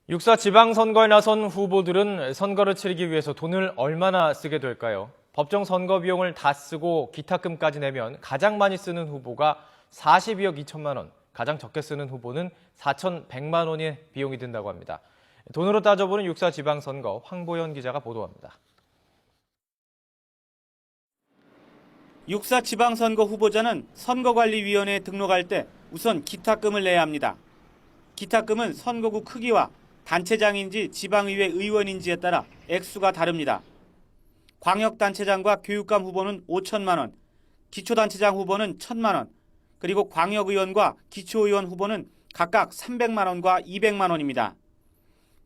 6.4 지방선거에 나선 후보들은 선거를 치르기 위해서 돈을 얼마나 쓰게 될까요? 법정 선거 비용을 다 쓰고 기탁금까지 내면 가장 많이 쓰는 후보가 42억 2천만 원, 가장 적게 쓰는 후보는 4,100만 원의 비용이 든다고 합니다. 돈으로 따져보는 6.4 지방선거 황보연 기자가 보도합니다. 6.4 지방선거 후보자는 선거관리위원회에 등록할 때 우선 기탁금을 내야 합니다. 기탁금은 선거구 크기와 단체장인지 지방의회 의원인지에 따라 액수가 다릅니다. 광역단체장과 교육감 후보는 5천만 원, 기초단체장 후보는 1,000만 원, 그리고 광역의원과 기초의원 후보는 각각 300만 원과 200만 원입니다.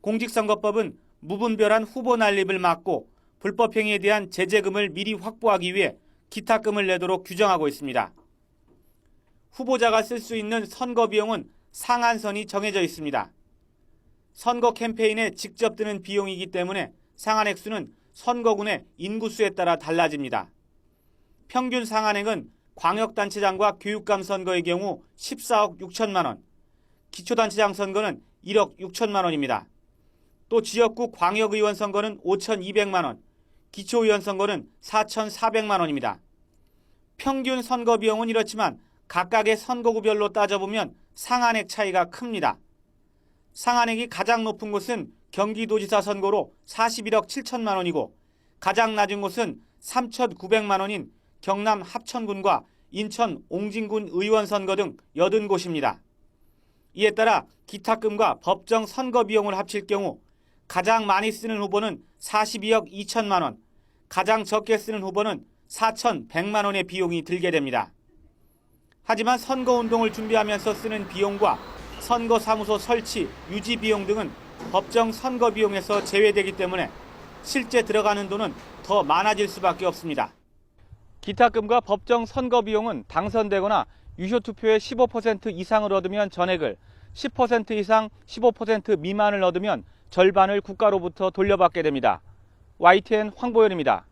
공직선거법은 무분별한 후보 난립을 막고 불법행위에 대한 제재금을 미리 확보하기 위해 기탁금을 내도록 규정하고 있습니다. 후보자가 쓸 수 있는 선거 비용은 상한선이 정해져 있습니다. 선거 캠페인에 직접 드는 비용이기 때문에 상한 액수는 선거군의 인구수에 따라 달라집니다. 평균 상한액은 광역단체장과 교육감 선거의 경우 14억 6천만 원, 기초단체장 선거는 1억 6천만 원입니다. 또 지역구 광역의원 선거는 5,200만 원, 기초의원 선거는 4,400만 원입니다. 평균 선거 비용은 이렇지만 각각의 선거구별로 따져보면 상한액 차이가 큽니다. 상한액이 가장 높은 곳은 경기도지사 선거로 41억 7천만 원이고 가장 낮은 곳은 3,900만 원인 경남 합천군과 인천 옹진군 의원 선거 등 80곳입니다. 이에 따라 기탁금과 법정 선거 비용을 합칠 경우 가장 많이 쓰는 후보는 42억 2천만 원, 가장 적게 쓰는 후보는 4,100만 원의 비용이 들게 됩니다. 하지만 선거운동을 준비하면서 쓰는 비용과 선거사무소 설치, 유지 비용 등은 법정 선거 비용에서 제외되기 때문에 실제 들어가는 돈은 더 많아질 수밖에 없습니다. 기탁금과 법정 선거 비용은 당선되거나 유효투표의 15% 이상을 얻으면 전액을, 10% 이상 15% 미만을 얻으면 절반을 국가로부터 돌려받게 됩니다. YTN 황보연입니다.